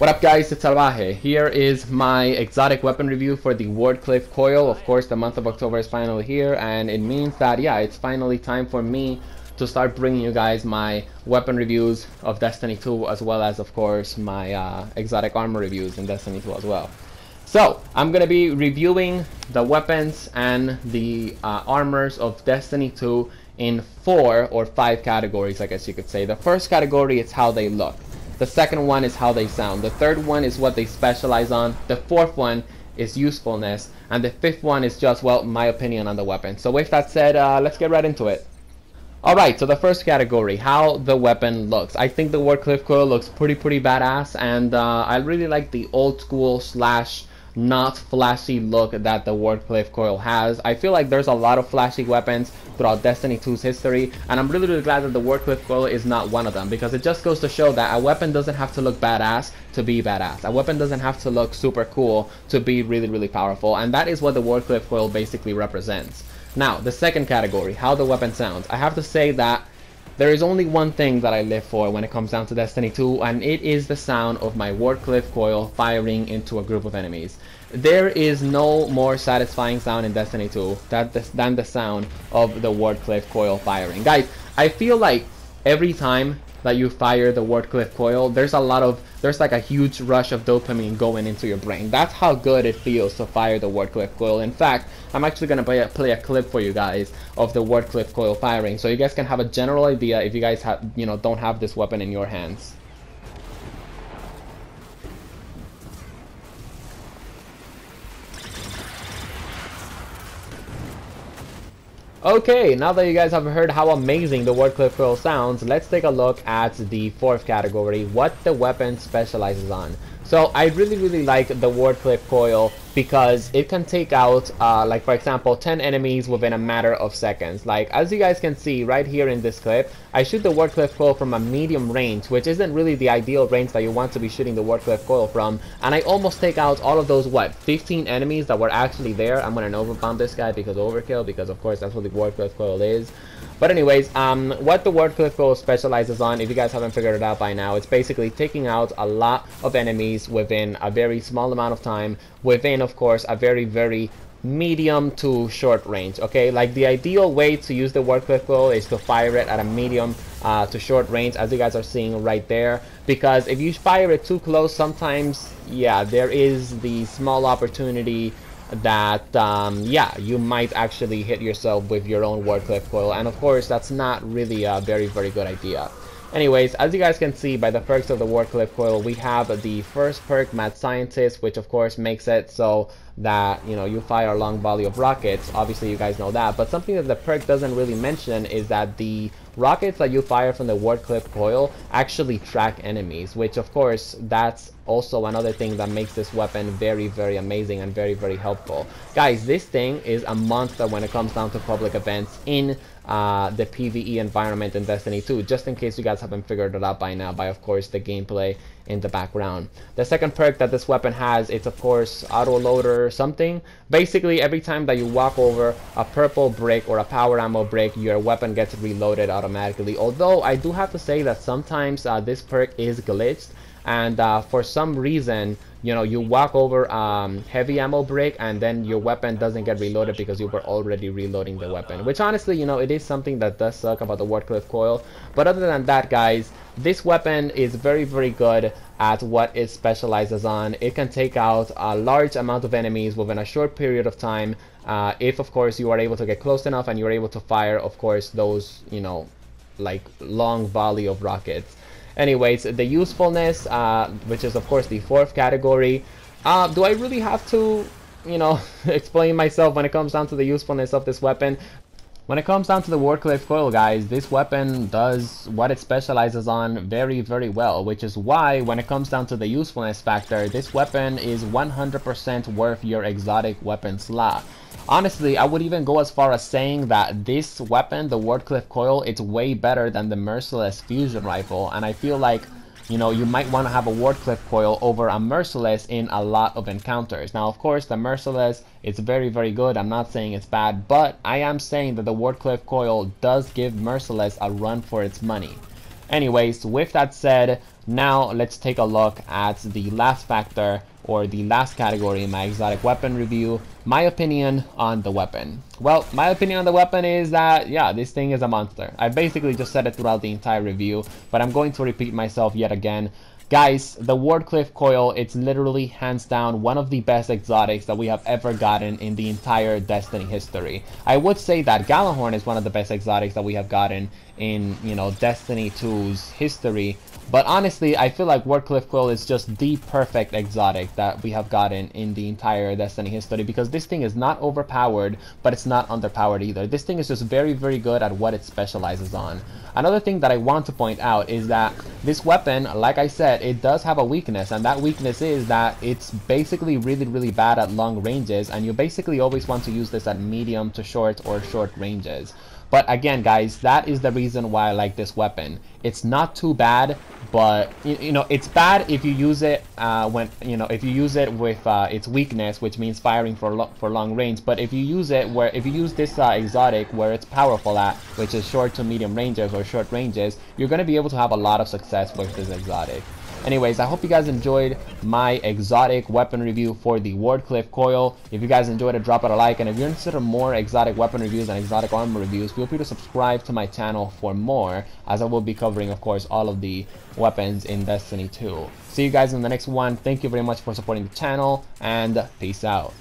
What up guys, it's Salvajee. Here is my exotic weapon review for the Wardcliff Coil. Of course, the month of October is finally here, and it means that, yeah, it's finally time for me to start bringing you guys my weapon reviews of Destiny 2, as well as, of course, my exotic armor reviews in Destiny 2 as well. So, I'm going to be reviewing the weapons and the armors of Destiny 2 in 4 or 5 categories, I guess you could say. The first category is how they look. The second one is how they sound. The third one is what they specialize on. The fourth one is usefulness. And the fifth one is just, well, my opinion on the weapon. So with that said, let's get right into it. Alright, so the first category, how the weapon looks. I think the Wardcliff Coil looks pretty badass, and I really like the old school slash not flashy look that the Wardcliff Coil has. I feel like there's a lot of flashy weapons throughout Destiny 2's history, and I'm really glad that the Wardcliff Coil is not one of them, because it just goes to show that a weapon doesn't have to look badass to be badass. A weapon doesn't have to look super cool to be really powerful, and that is what the Wardcliff Coil basically represents. Now, the second category, how the weapon sounds. I have to say that there is only one thing that I live for when it comes down to Destiny 2, and it is the sound of my Wardcliff Coil firing into a group of enemies. There is no more satisfying sound in Destiny 2 than the sound of the Wardcliff Coil firing. Guys, I feel like every time that you fire the Wardcliff Coil, there's like a huge rush of dopamine going into your brain. That's how good it feels to fire the Wardcliff Coil. In fact, I'm actually going to play a clip for you guys of the Wardcliff Coil firing, so you guys can have a general idea if you guys don't have this weapon in your hands. Okay, now that you guys have heard how amazing the Wardcliff Coil sounds, let's take a look at the fourth category, what the weapon specializes on. So I really like the Wardcliff Coil because it can take out, like for example, 10 enemies within a matter of seconds. Like, as you guys can see right here in this clip, I shoot the Wardcliff Coil from a medium range, which isn't really the ideal range that you want to be shooting the Wardcliff Coil from, and I almost take out all of those, 15 enemies that were actually there. I'm gonna Nova Bomb this guy because overkill, because of course that's what the Wardcliff Coil is. But anyways, what the Wardcliff Coil specializes on, if you guys haven't figured it out by now, it's basically taking out a lot of enemies within a very small amount of time, within, of course, a very medium to short range. Okay, like the ideal way to use the Wardcliff Coil is to fire it at a medium to short range, as you guys are seeing right there, because if you fire it too close, sometimes, yeah, there is the small opportunity that yeah, you might actually hit yourself with your own Wardcliff Coil, and of course that's not really a very good idea. Anyways, as you guys can see by the perks of the Wardcliff Coil, we have the first perk, Mad Scientist, which of course makes it so that, you fire a long volley of rockets. Obviously you guys know that, but something that the perk doesn't really mention is that the rockets that you fire from the Wardcliff Coil actually track enemies, which of course that's also another thing that makes this weapon very amazing and very helpful. Guys, this thing is a monster when it comes down to public events in the PvE environment in Destiny 2, just in case you guys haven't figured it out by now, by of course the gameplay in the background. The second perk that this weapon has, it's of course auto loader something. Basically, every time that you walk over a purple brick or a power ammo brick, your weapon gets reloaded automatically. Although I do have to say that sometimes this perk is glitched, and for some reason, you walk over heavy ammo brick and then your weapon doesn't get reloaded because you were already reloading the weapon, which honestly, it is something that does suck about the Wardcliff Coil. But other than that, guys, this weapon is very good at what it specializes on. It can take out a large amount of enemies within a short period of time, if of course you are able to get close enough and you're able to fire, of course, those like long volley of rockets. Anyways, the usefulness, which is of course the fourth category. Do I really have to, explain myself when it comes down to the usefulness of this weapon? When it comes down to the Wardcliff Coil, guys, this weapon does what it specializes on very well, which is why when it comes down to the usefulness factor, this weapon is 100% worth your exotic weapon slot. Honestly, I would even go as far as saying that this weapon, the Wardcliff Coil, it's way better than the Merciless Fusion Rifle, and I feel like, you might want to have a Wardcliff Coil over a Merciless in a lot of encounters. Now, of course, the Merciless, it's very good. I'm not saying it's bad, but I am saying that the Wardcliff Coil does give Merciless a run for its money. Anyways, with that said, Now let's take a look at the last factor, or the last category in my exotic weapon review, my opinion on the weapon. Well, my opinion on the weapon is that, yeah, this thing is a monster. I basically just said it throughout the entire review, but I'm going to repeat myself yet again. Guys, the Wardcliff Coil, it's literally hands down one of the best exotics that we have ever gotten in the entire Destiny history. I would say that Gjallarhorn is one of the best exotics that we have gotten in, you know, Destiny 2's history. But honestly, I feel like Wardcliff Coil is just the perfect exotic that we have gotten in the entire Destiny history, because this thing is not overpowered, but it's not underpowered either. This thing is just very, very good at what it specializes on. Another thing that I want to point out is that this weapon, like I said, it does have a weakness, and that weakness is that it's basically really, really bad at long ranges, and you basically always want to use this at medium to short or short ranges. But again, guys, that is the reason why I like this weapon. It's not too bad, but you know, it's bad if you use it if you use it with its weakness, which means firing for long range. But if you use this exotic where it's powerful at, which is short to medium ranges or short ranges, you're going to be able to have a lot of success with this exotic. Anyways, I hope you guys enjoyed my exotic weapon review for the Wardcliff Coil. If you guys enjoyed it, drop it a like, and if you're interested in more exotic weapon reviews and exotic armor reviews, feel free to subscribe to my channel for more, as I will be covering, of course, all of the weapons in Destiny 2. See you guys in the next one. Thank you very much for supporting the channel, and peace out.